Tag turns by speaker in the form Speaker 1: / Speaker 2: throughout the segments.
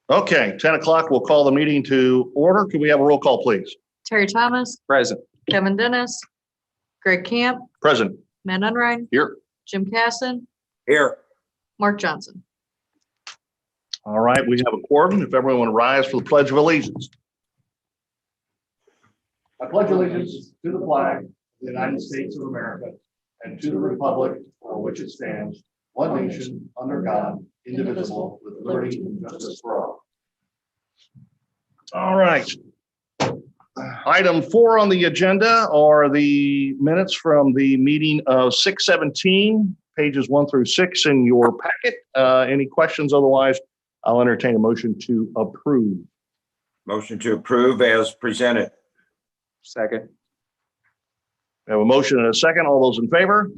Speaker 1: Okay, 10 o'clock, we'll call the meeting to order. Could we have a roll call, please?
Speaker 2: Terry Thomas,
Speaker 3: Present.
Speaker 2: Kevin Dennis, Greg Camp,
Speaker 1: Present.
Speaker 2: Matt Unrein,
Speaker 1: Here.
Speaker 2: Jim Casson,
Speaker 3: Here.
Speaker 2: Mark Johnson.
Speaker 1: All right, we have a quorum. If everyone would rise for the Pledge of Allegiance. I pledge allegiance to the flag of the United States of America and to the republic for which it stands, one nation, under God, indivisible, with liberty and justice for all. All right. Item 4 on the agenda are the minutes from the meeting of 6/17, pages 1 through 6 in your packet. Any questions? Otherwise, I'll entertain a motion to approve.
Speaker 3: Motion to approve as presented. Second.
Speaker 1: We have a motion and a second. All those in favor?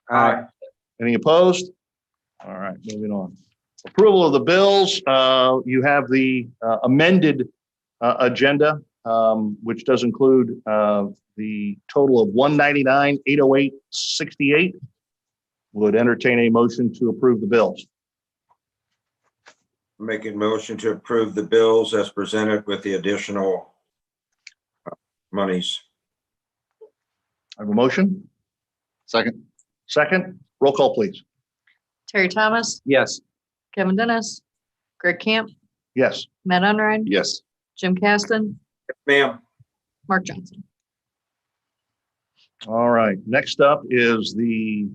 Speaker 3: Aye.
Speaker 1: Any opposed? All right, moving on. Approval of the bills. You have the amended agenda, which does include the total of $199,808.68. Would entertain a motion to approve the bills.
Speaker 3: Making motion to approve the bills as presented with the additional monies.
Speaker 1: I have a motion.
Speaker 4: Second.
Speaker 1: Second. Roll call, please.
Speaker 2: Terry Thomas,
Speaker 3: Yes.
Speaker 2: Kevin Dennis, Greg Camp,
Speaker 1: Yes.
Speaker 2: Matt Unrein,
Speaker 4: Yes.
Speaker 2: Jim Caston,
Speaker 3: Ma'am.
Speaker 2: Mark Johnson.
Speaker 1: All right. Next up is the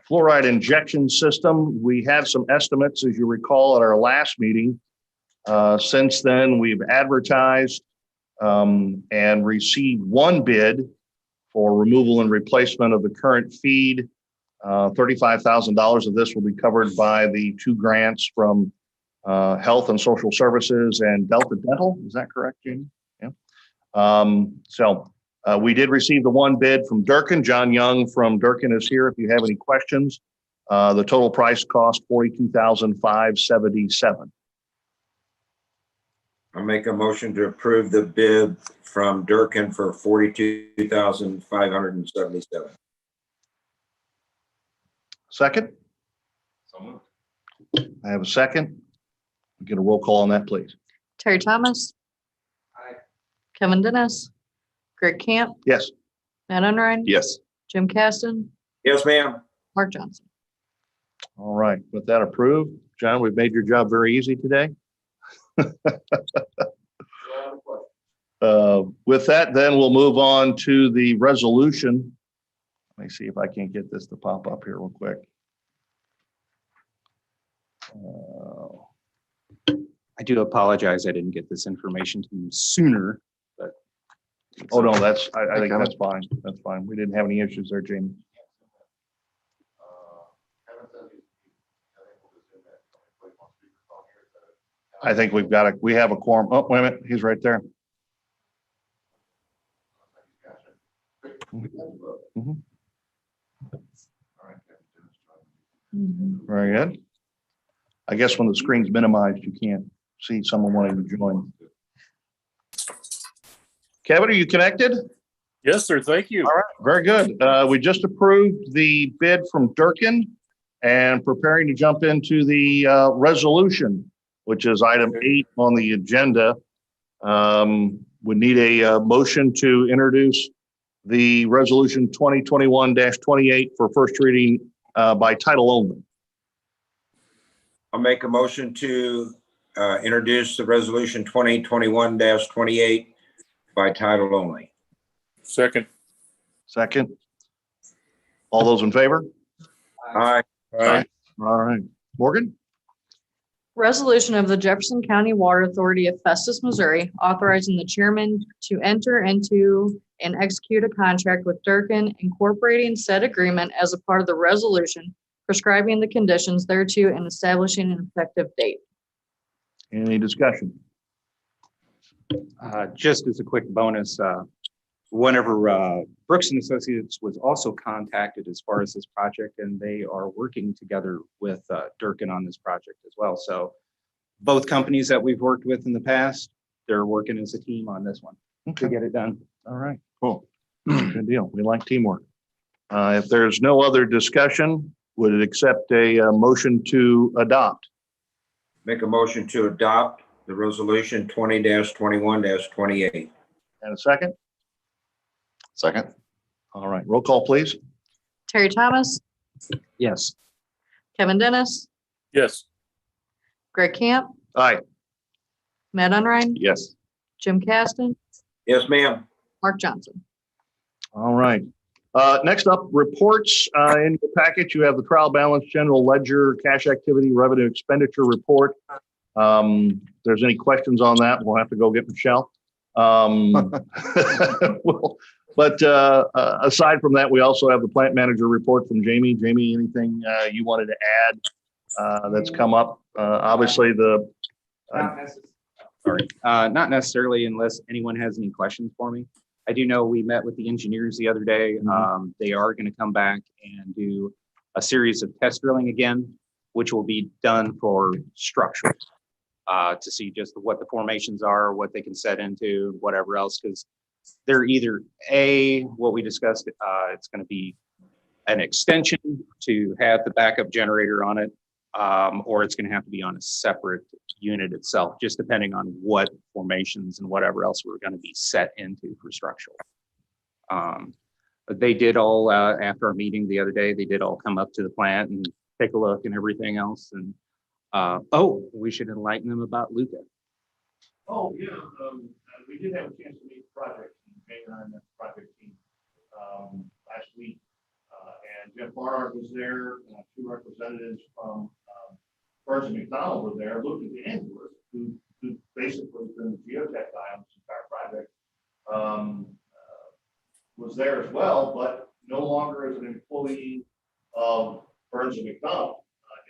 Speaker 1: fluoride injection system. We had some estimates, as you recall, at our last meeting. Since then, we've advertised and received one bid for removal and replacement of the current feed. $35,000 of this will be covered by the 2 grants from Health and Social Services and Delta Dental. Is that correct, Jamie? Yeah. We did receive the one bid from Durkin. John Young from Durkin is here if you have any questions. The total price cost $42,577.
Speaker 3: I'll make a motion to approve the bid from Durkin for $42,577.
Speaker 1: Second? I have a second. Get a roll call on that, please.
Speaker 2: Terry Thomas.
Speaker 3: Aye.
Speaker 2: Kevin Dennis, Greg Camp,
Speaker 1: Yes.
Speaker 2: Matt Unrein,
Speaker 4: Yes.
Speaker 2: Jim Caston,
Speaker 3: Yes, ma'am.
Speaker 2: Mark Johnson.
Speaker 1: All right. With that approved, John, we've made your job very easy today. With that, then we'll move on to the resolution. Let me see if I can't get this to pop up here real quick.
Speaker 5: I do apologize. I didn't get this information to you sooner, but.
Speaker 1: Oh, no, I think that's fine. That's fine. We didn't have any issues there, Jamie. I think we have a quorum. Oh, wait a minute. He's right there. Mhm. Very good. I guess when the screen's minimized, you can't see someone wanting to join. Kevin, are you connected?
Speaker 6: Yes, sir. Thank you.
Speaker 1: All right, very good. We just approved the bid from Durkin and preparing to jump into the resolution, which is item 8 on the agenda. We need a motion to introduce the resolution 2021-28 for first reading by title only.
Speaker 3: I'll make a motion to introduce the resolution 2021-28 by title only.
Speaker 6: Second.
Speaker 1: Second. All those in favor?
Speaker 3: Aye.
Speaker 1: Aye. All right. Morgan?
Speaker 2: Resolution of the Jefferson County Water Authority of Festus, Missouri, authorizing the chairman to enter into and execute a contract with Durkin, incorporating said agreement as a part of the resolution, prescribing the conditions thereto and establishing an effective date.
Speaker 1: Any discussion?
Speaker 5: Just as a quick bonus, whenever Brooks and Associates was also contacted as far as this project, and they are working together with Durkin on this project as well. So both companies that we've worked with in the past, they're working as a team on this one to get it done.
Speaker 1: All right, cool. Good deal. We like teamwork. If there's no other discussion, would it accept a motion to adopt?
Speaker 3: Make a motion to adopt the resolution 20-21-28.
Speaker 1: And a second?
Speaker 4: Second.
Speaker 1: All right, roll call, please.
Speaker 2: Terry Thomas,
Speaker 5: Yes.
Speaker 2: Kevin Dennis,
Speaker 6: Yes.
Speaker 2: Greg Camp,
Speaker 1: Aye.
Speaker 2: Matt Unrein,
Speaker 4: Yes.
Speaker 2: Jim Caston,
Speaker 3: Yes, ma'am.
Speaker 2: Mark Johnson.
Speaker 1: All right. Next up, reports. In your package, you have the trial balance, general ledger, cash activity, revenue expenditure report. If there's any questions on that, we'll have to go get Michelle. But aside from that, we also have the plant manager report from Jamie. Jamie, anything you wanted to add that's come up? Obviously, the
Speaker 5: Not necessarily unless anyone has any questions for me. I do know we met with the engineers the other day. They are going to come back and do a series of test drilling again, which will be done for structure to see just what the formations are, what they can set into, whatever else, because they're either what we discussed, it's going to be an extension to have the backup generator on it, or it's going to have to be on a separate unit itself, just depending on what formations and whatever else we're going to be set into for structural. But they did all, after our meeting the other day, they did all come up to the plant and take a look and everything else. And we should enlighten them about Luca.
Speaker 1: Oh, yeah, we did have a chance to meet the project team, Mayor and the project team, last week. And Jeff Barnard was there, two representatives from Burns and McDonald were there, Lucas Andrews, who basically has been the geotech guy on this entire project, was there as well, but no longer as an employee of Burns and McDonald.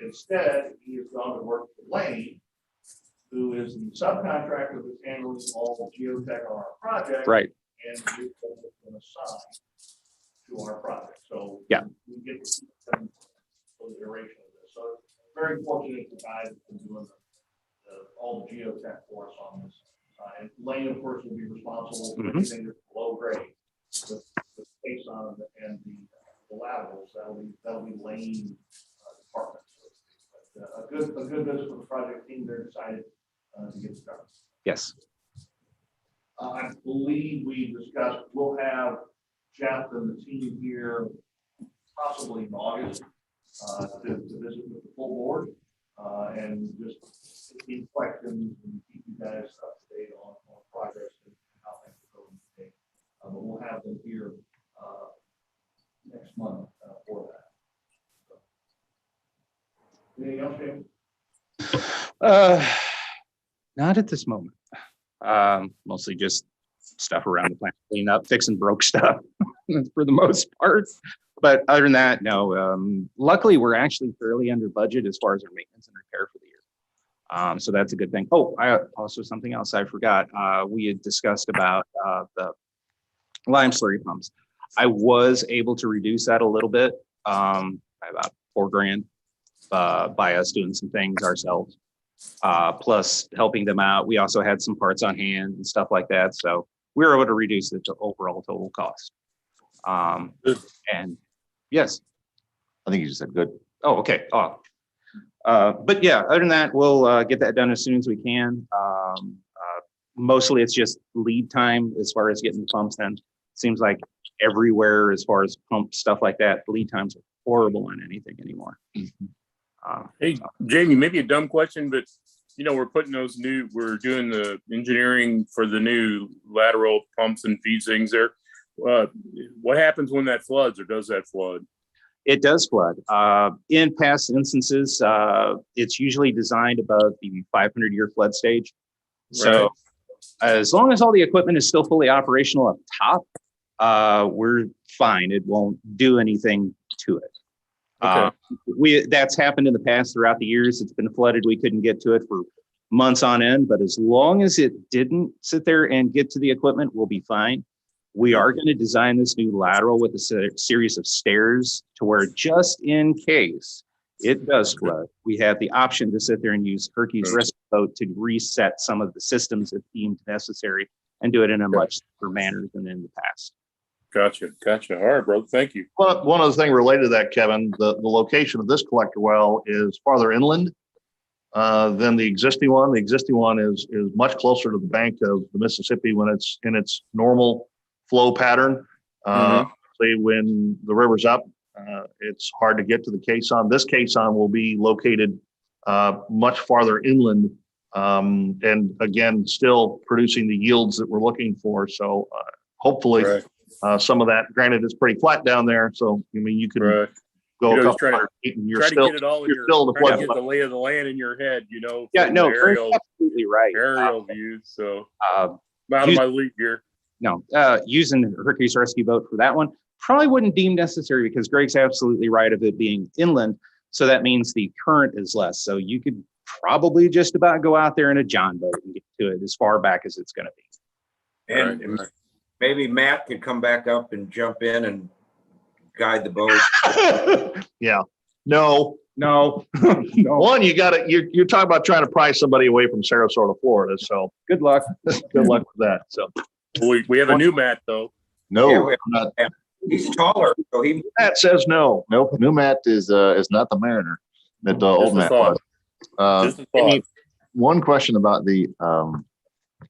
Speaker 1: Instead, he has gone to work for Lane, who is the subcontractor that's handling all the geotech on our project.
Speaker 5: Right.
Speaker 1: And we've been assigned to our project. So
Speaker 5: Yeah.
Speaker 1: we get to keep them for the duration of this. So very fortunate the guys have been doing all the geotech for us on this. And Lane, of course, will be responsible for anything that's below grade with space on them and the laterals. That'll be Lane department. But a good visit for the project team. They're excited to get started.
Speaker 5: Yes.
Speaker 1: I believe we discussed we'll have Jeff and the team here possibly in August to visit with the full board and just keep questions and keep you guys up to date on progress and how things are going today. But we'll have them here next month for that. So. Anything else, James?
Speaker 5: Not at this moment. Mostly just stuff around the plant, clean up, fixing broke stuff for the most part. But other than that, no. Luckily, we're actually fairly under budget as far as our maintenance and repair for the year. So that's a good thing. Oh, something else I forgot. We had discussed about the lime slurry pumps. I was able to reduce that a little bit by about $4,000 by us doing some things ourselves. Plus helping them out. We also had some parts on hand and stuff like that. So we were able to reduce the overall total cost. And yes.
Speaker 4: I think you just said good.
Speaker 5: Oh, okay. But yeah, other than that, we'll get that done as soon as we can. Mostly it's just lead time as far as getting the pumps in. Seems like everywhere as far as pump stuff like that, lead times are horrible on anything anymore.
Speaker 6: Hey, Jamie, maybe a dumb question, but we're we're doing the engineering for the new lateral pumps and feeds things there. What happens when that floods, or does that flood?
Speaker 5: It does flood. In past instances, it's usually designed above the 500-year flood stage. So as long as all the equipment is still fully operational up top, we're fine. It won't do anything to it.
Speaker 6: Okay.
Speaker 5: That's happened in the past throughout the years. It's been flooded. We couldn't get to it for months on end, but as long as it didn't sit there and get to the equipment, we'll be fine. We are going to design this new lateral with a series of stairs to where just in case it does flood, we have the option to sit there and use Hercules rescue boat to reset some of the systems if deemed necessary and do it in a much safer manner than in the past.
Speaker 6: Gotcha. All right, brother. Thank you.
Speaker 1: One other thing related to that, Kevin, the location of this collector well is farther inland. than the existing one. The existing one is much closer to the bank of the Mississippi when it's in its normal flow pattern. Say when the river's up, it's hard to get to the caisson. This caisson will be located much farther inland, and again, still producing the yields that we're looking for. So hopefully, some of that. Granted, it's pretty flat down there, so I mean you can go a couple hundred feet, and you're still
Speaker 6: get it all in
Speaker 1: you're still in the
Speaker 6: try to get
Speaker 1: flood.
Speaker 6: the lay of the land in your head, you know.
Speaker 5: Yeah,
Speaker 6: from
Speaker 5: no,
Speaker 6: the
Speaker 5: Greg's absolutely right.
Speaker 6: aerial views. So
Speaker 5: Uh,
Speaker 6: I'm out of my league here.
Speaker 5: No, using the Hercules rescue boat for that one probably wouldn't deem necessary because Greg's absolutely right of it being inland. So that means the current is less. So you could probably just about go out there in a John boat and get to it as far back as it's going to be.
Speaker 3: And maybe Matt could come back up and jump in and guide the boat.
Speaker 1: Yeah. No.
Speaker 5: No, no.
Speaker 1: One, you're talking about trying to pry somebody away from Sarasota, Florida. So
Speaker 5: Good luck.
Speaker 1: good luck with that. So
Speaker 6: We have a new Matt though.
Speaker 4: No,
Speaker 3: Yeah, we-
Speaker 4: not,
Speaker 3: He's taller, so he,
Speaker 1: Matt says no.
Speaker 4: nope. New Matt is not the Mariner that the old
Speaker 6: Just a
Speaker 4: Matt
Speaker 6: thought.
Speaker 4: was.
Speaker 6: Just a thought.
Speaker 4: One question about the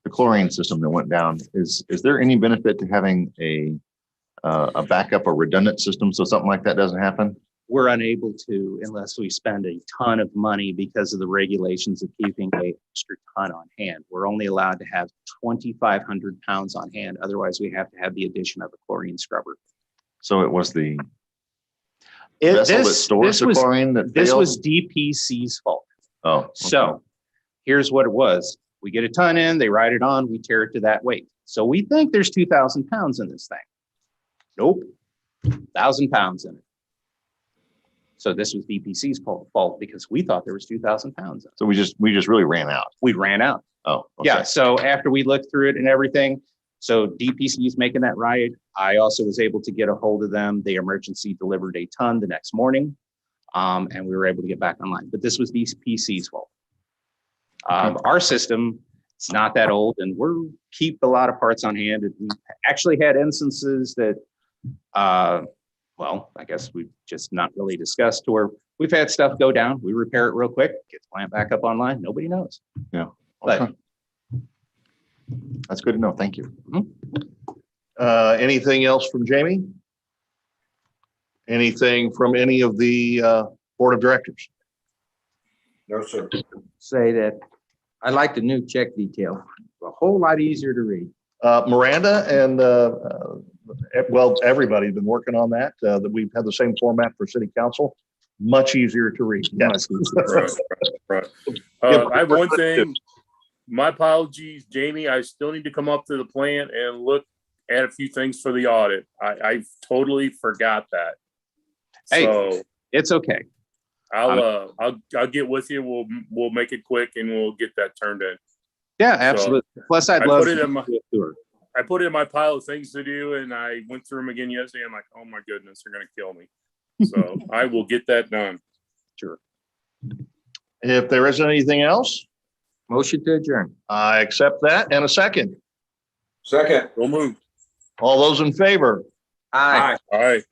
Speaker 4: chlorine system that went down is there any benefit to having a backup or redundant system so something like that doesn't happen?
Speaker 5: We're unable to unless we spend a ton of money because of the regulations of keeping an extra ton on hand. We're only allowed to have 2,500 pounds on hand. Otherwise, we have to have the addition of a chlorine scrubber.
Speaker 4: So it was the vessel that stores the chlorine that
Speaker 5: This
Speaker 4: failed?
Speaker 5: was DPC's fault.
Speaker 4: Oh, okay.
Speaker 5: So here's what it was. We get a ton in, they ride it on, we tear it to that weight. So we think there's 2,000 pounds in this thing. Nope, 1,000 pounds in it. So this was DPC's fault because we thought there was 2,000 pounds in it.
Speaker 4: So we just really ran out.
Speaker 5: We ran out.
Speaker 4: Oh, okay.
Speaker 5: Yeah, so after we looked through it and everything, so DPC is making that ride. I also was able to get a hold of them. They emergency delivered a ton the next morning, and we were able to get back online. But this was DPC's fault. Our system, it's not that old, and we keep a lot of parts on hand. And we actually had instances that, well, I guess we've just not really discussed, to where we've had stuff go down. We repair it real quick, get the plant back up online. Nobody knows.
Speaker 4: Yeah.
Speaker 5: But
Speaker 4: Okay. That's good to know. Thank you.
Speaker 1: Anything else from Jamie? Anything from any of the board of directors?
Speaker 3: no, sir.
Speaker 7: Say that I like the new check detail. A whole lot easier to read.
Speaker 1: Miranda and well, everybody's been working on that. That we've had the same format for city council. Much easier to read. Yes.
Speaker 6: Right. I have one thing. My apologies, Jamie. I still need to come up to the plant and look at a few things for the audit. I totally forgot that.
Speaker 5: Hey,
Speaker 6: So
Speaker 5: it's okay.
Speaker 6: I'll get with you. We'll make it quick and we'll get that turned in.
Speaker 5: Yeah, absolutely. Plus, I'd
Speaker 6: I
Speaker 5: love
Speaker 6: put it
Speaker 5: to
Speaker 6: in my-
Speaker 5: do a tour.
Speaker 6: I put it in my pile of things to do, and I went through them again yesterday. I'm like, oh my goodness, they're gonna kill me. So I will get that done.
Speaker 5: Sure.
Speaker 1: If there isn't anything else,
Speaker 7: Motion to adjourn.
Speaker 1: I accept that. And a second.
Speaker 3: Second.
Speaker 6: We'll move.
Speaker 1: All those in favor?
Speaker 7: Aye.
Speaker 3: Aye.
Speaker 6: All right.